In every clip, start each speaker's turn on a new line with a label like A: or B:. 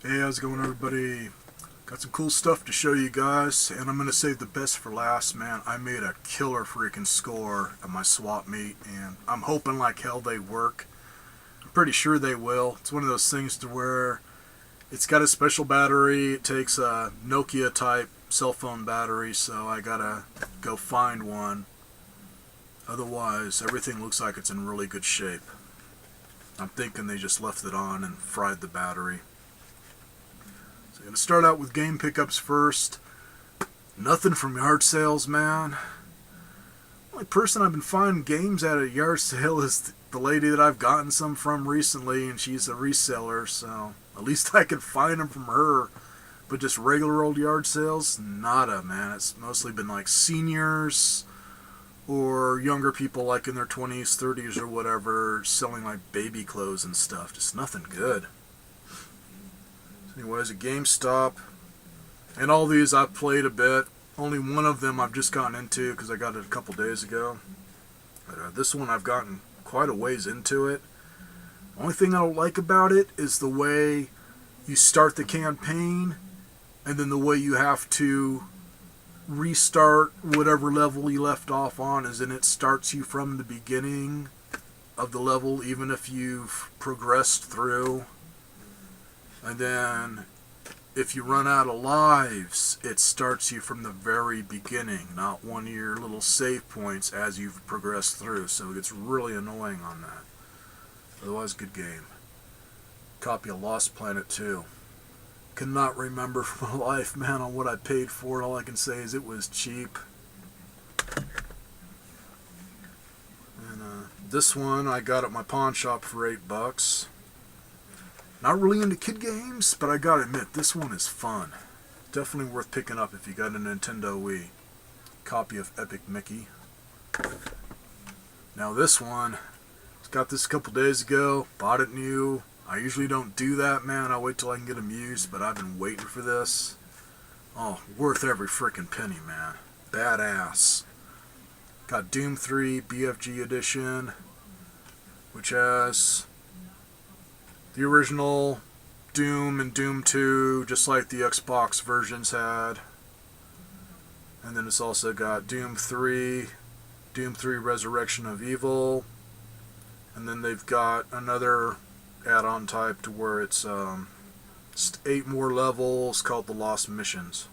A: Hey, how's it going, everybody? Got some cool stuff to show you guys, and I'm going to save the best for last, man. I made a killer freaking score at my swap meet, and I'm hoping like hell they work. I'm pretty sure they will. It's one of those things to where it's got a special battery. It takes a Nokia type cell phone battery, so I gotta go find one. Otherwise, everything looks like it's in really good shape. I'm thinking they just left it on and fried the battery. I'm going to start out with game pickups first. Nothing from yard sales, man. The only person I've been finding games at a yard sale is the lady that I've gotten some from recently, and she's a reseller, so at least I can find them from her. But just regular old yard sales, nada, man. It's mostly been like seniors or younger people like in their 20s, 30s or whatever, selling like baby clothes and stuff. Just nothing good. Anyways, a GameStop, and all these I've played a bit. Only one of them I've just gotten into because I got it a couple days ago. But this one I've gotten quite a ways into it. Only thing I don't like about it is the way you start the campaign and then the way you have to restart whatever level you left off on, as in it starts you from the beginning of the level even if you've progressed through. And then, if you run out of lives, it starts you from the very beginning, not one of your little save points as you've progressed through. So it gets really annoying on that. Otherwise, good game. Copy of Lost Planet 2. Cannot remember for my life, man, on what I paid for it. All I can say is it was cheap. And this one I got at my pawn shop for $8. Not really into kid games, but I gotta admit, this one is fun. Definitely worth picking up if you got a Nintendo Wii. Copy of Epic Mickey. Now this one, got this a couple days ago, bought it new. I usually don't do that, man. I wait till I can get them used, but I've been waiting for this. Oh, worth every frickin' penny, man. Badass. Got Doom 3 BFG edition, which has the original Doom and Doom 2, just like the Xbox versions had. And then it's also got Doom 3, Doom 3 Resurrection of Evil. And then they've got another add-on type to where it's 8 more levels called the Lost Missions.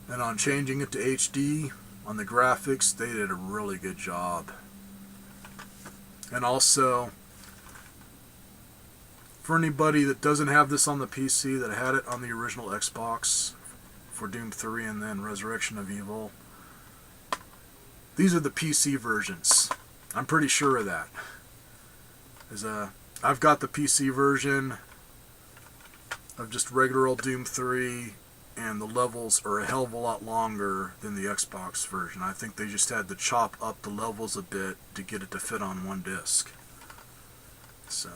A: And on changing it to HD, on the graphics, they did a really good job. And also, for anybody that doesn't have this on the PC, that had it on the original Xbox for Doom 3 and then Resurrection of Evil, these are the PC versions. I'm pretty sure of that. I've got the PC version of just regular old Doom 3, and the levels are a hell of a lot longer than the Xbox version. I think they just had to chop up the levels a bit to get it to fit on one disc. So,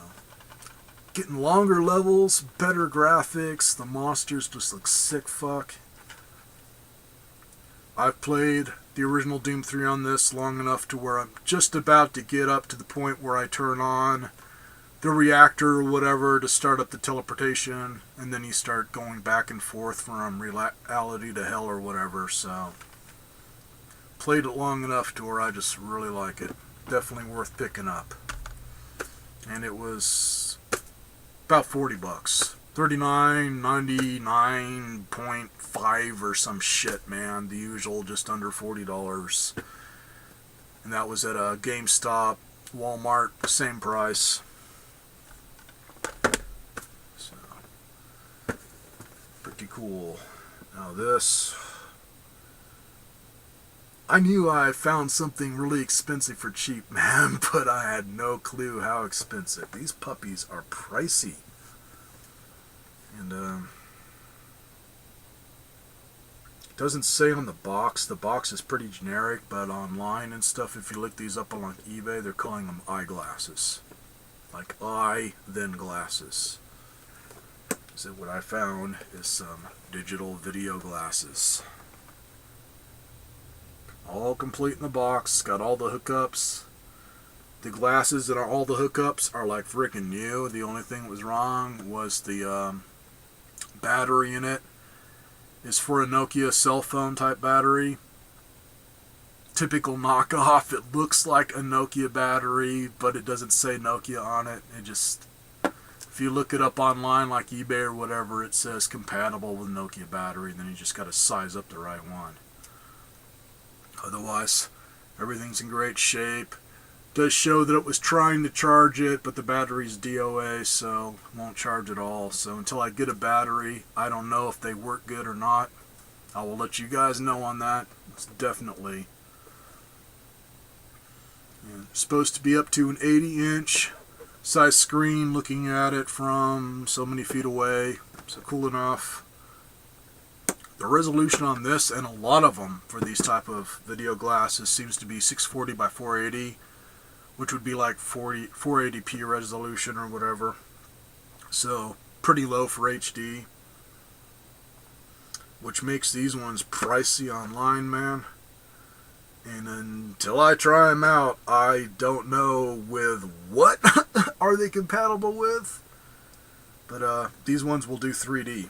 A: getting longer levels, better graphics, the monsters just look sick fuck. I've played the original Doom 3 on this long enough to where I'm just about to get up to the point where I turn on the reactor or whatever to start up the teleportation, and then you start going back and forth from reality to hell or whatever. So, played it long enough to where I just really like it. Definitely worth picking up. And it was about $40. 39.99.5 or some shit, man. The usual, just under $40. And that was at a GameStop, Walmart, same price. So, pretty cool. Now this, I knew I found something really expensive for cheap, man, but I had no clue how expensive. These puppies are pricey. And it doesn't say on the box. The box is pretty generic, but online and stuff, if you look these up on like eBay, they're calling them eyeglasses. Like eye, then glasses. So what I found is some digital video glasses. All complete in the box, got all the hookups. The glasses and all the hookups are like freaking new. The only thing that was wrong was the battery in it. It's for a Nokia cell phone type battery. Typical knockoff. It looks like a Nokia battery, but it doesn't say Nokia on it. It just, if you look it up online like eBay or whatever, it says compatible with Nokia battery. Then you just got to size up the right one. Otherwise, everything's in great shape. Does show that it was trying to charge it, but the battery's DOA, so it won't charge at all. So until I get a battery, I don't know if they work good or not. I will let you guys know on that. It's definitely supposed to be up to an 80-inch size screen looking at it from so many feet away. So cool enough. The resolution on this, and a lot of them for these type of video glasses, seems to be 640 by 480. Which would be like 480p resolution or whatever. So pretty low for HD. Which makes these ones pricey online, man. And until I try them out, I don't know with what are they compatible with. But these ones will do 3D.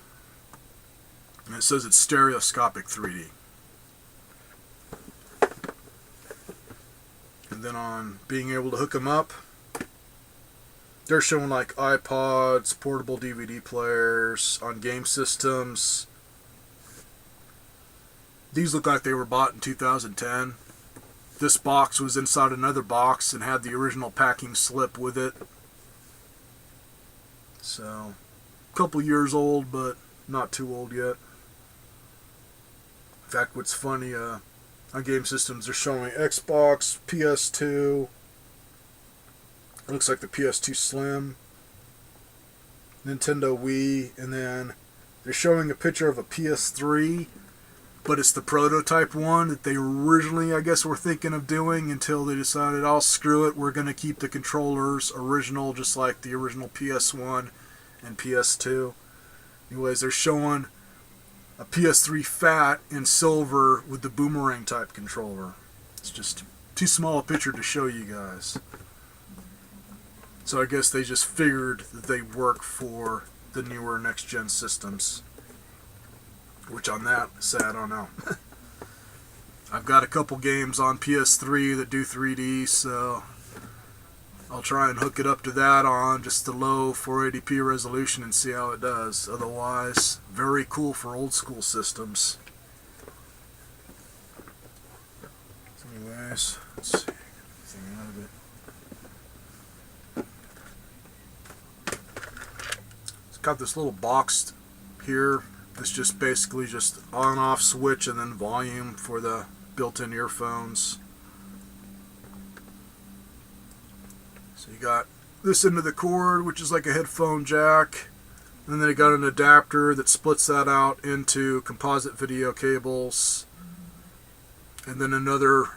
A: And it says it's stereoscopic 3D. And then on being able to hook them up, they're showing like iPods, portable DVD players, on game systems. These look like they were bought in 2010. This box was inside another box and had the original packing slip with it. So, a couple years old, but not too old yet. In fact, what's funny, on game systems, they're showing Xbox, PS2. It looks like the PS2 Slim, Nintendo Wii, and then they're showing a picture of a PS3, but it's the prototype one that they originally, I guess, were thinking of doing until they decided, oh, screw it, we're going to keep the controllers original, just like the original PS1 and PS2. Anyways, they're showing a PS3 Fat in silver with the boomerang type controller. It's just too small a picture to show you guys. So I guess they just figured that they work for the newer next gen systems. Which on that, say I don't know. I've got a couple games on PS3 that do 3D, so I'll try and hook it up to that on just the low 480p resolution and see how it does. Otherwise, very cool for old school systems. So anyways, let's see. Get anything out of it. It's got this little box here. It's just basically just on-off switch and then volume for the built-in earphones. So you got this end of the cord, which is like a headphone jack, and then they got an adapter that splits that out into composite video cables, and then another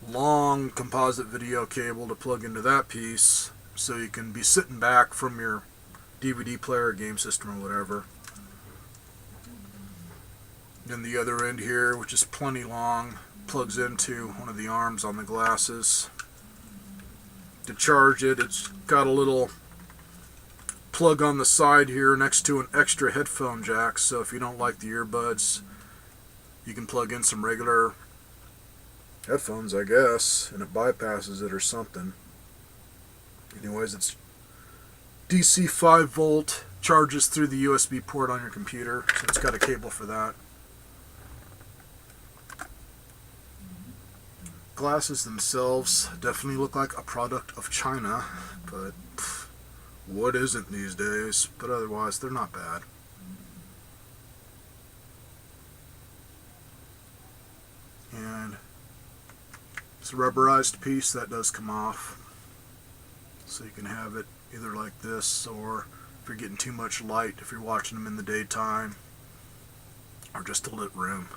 A: long composite video cable to plug into that piece, so you can be sitting back from your DVD player, game system, or whatever. Then the other end here, which is plenty long, plugs into one of the arms on the glasses. To charge it, it's got a little plug on the side here next to an extra headphone jack, so if you don't like the earbuds, you can plug in some regular headphones, I guess, and it bypasses it or something. Anyways, it's DC 5 volt, charges through the USB port on your computer, so it's got a cable for that. Glasses themselves definitely look like a product of China, but what isn't these days? But otherwise, they're not bad. And it's a rubberized piece that does come off, so you can have it either like this, or if you're getting too much light, if you're watching them in the daytime, or just a lit room.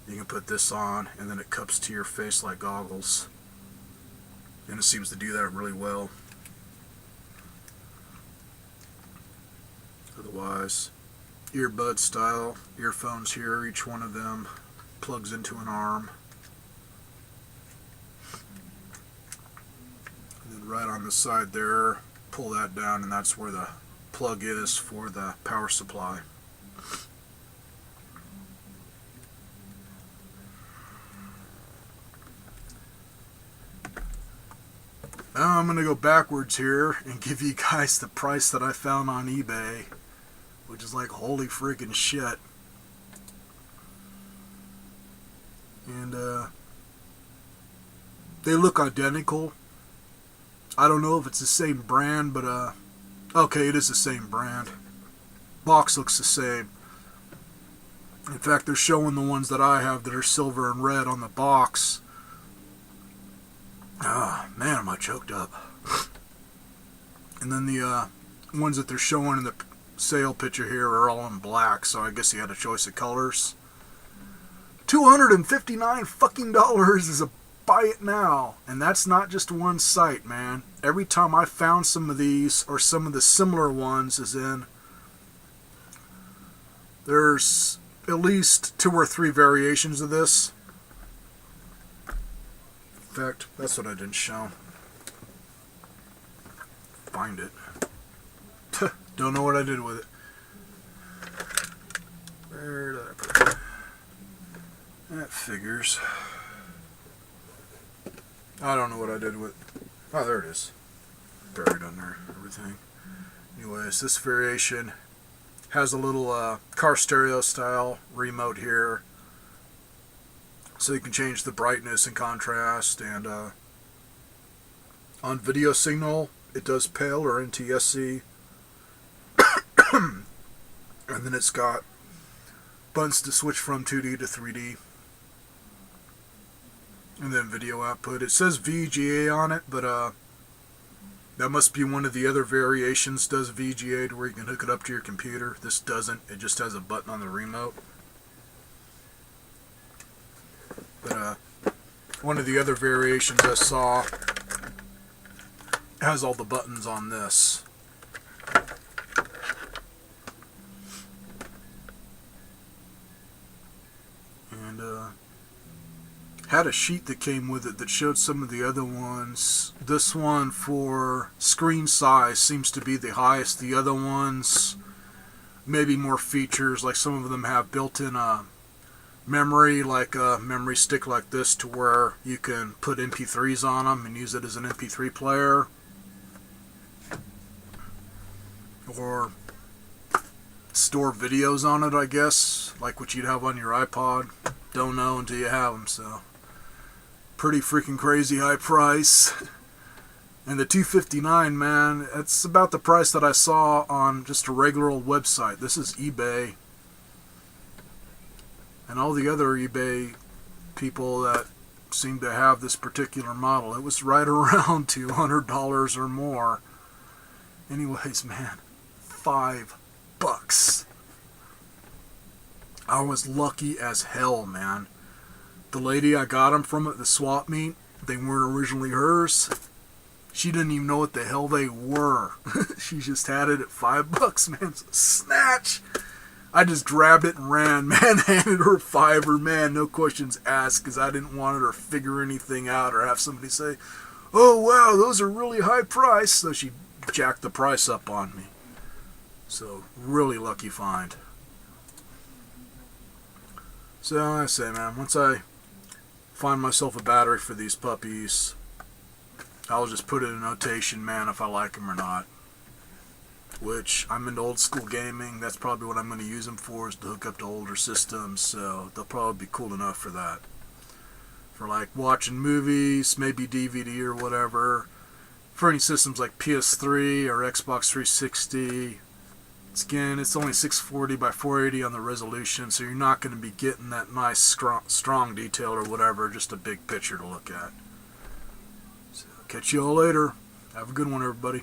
A: You can put this on, and then it cups to your face like goggles. And it seems to do that really well. Otherwise, earbud style, earphones here, each one of them plugs into an arm. And then right on the side there. Pull that down, and that's where the plug is for the power supply. Now I'm going to go backwards here and give you guys the price that I found on eBay, which is like holy freaking shit. And they look identical. I don't know if it's the same brand, but okay, it is the same brand. Box looks the same. In fact, they're showing the ones that I have that are silver and red on the box. Ah, man, am I choked up. And then the ones that they're showing in the sale picture here are all in black, so I guess he had a choice of colors. $259 fucking dollars is a buy it now. And that's not just one site, man. Every time I found some of these, or some of the similar ones, as in, there's at least 2 or 3 variations of this. In fact, that's what I didn't show. Find it. Don't know what I did with it. Where did I put it? That figures. I don't know what I did with it. Oh, there it is. Buried under everything. Anyways, this variation has a little car stereo style remote here. So you can change the brightness and contrast, and on video signal it does PAL or NTSC. And then it's got buttons to switch from 2D to 3D. And then video output. It says VGA on it, but that must be one of the other variations does VGA to where you can hook it up to your computer. This doesn't. It just has a button on the remote. But one of the other variations I saw has all the buttons on this. And had a sheet that came with it that showed some of the other ones. This one for screen size seems to be the highest. The other ones maybe more features, like some of them have built-in memory, like a memory stick like this, to where you can put MP3s on them and use it as an MP3 player, or store videos on it, I guess, like what you'd have on your iPod. Don't know until you have them. So pretty freaking crazy high price. And the $259, man, that's about the price that I saw on just a regular old website. This is eBay. And all the other eBay people that seem to have this particular model, it was right around $200 or more. Anyways, man, $5. I was lucky as hell, man. The lady I got them from at the swap meet, they weren't originally hers. She didn't even know what the hell they were. She just had it at $5, man. So snatch! I just grabbed it and ran, man. Handed her $5, man. No questions asked, because I didn't want her to figure anything out or have somebody say, "Oh wow, those are really high price." So she jacked the price up on me. So really lucky find. So I say, man, once I find myself a battery for these puppies, I'll just put it in notation, man, if I like them or not. Which, I'm into old school gaming. That's probably what I'm going to use them for, is to hook up to older systems. So they'll probably be cool enough for that. For like watching movies, maybe DVD or whatever. For any systems like PS3 or Xbox 360. Again, it's only 640 by 480 on the resolution, so you're not going to be getting that nice strong detail or whatever, just a big picture to look at. So, catch you all later. Have a good one, everybody.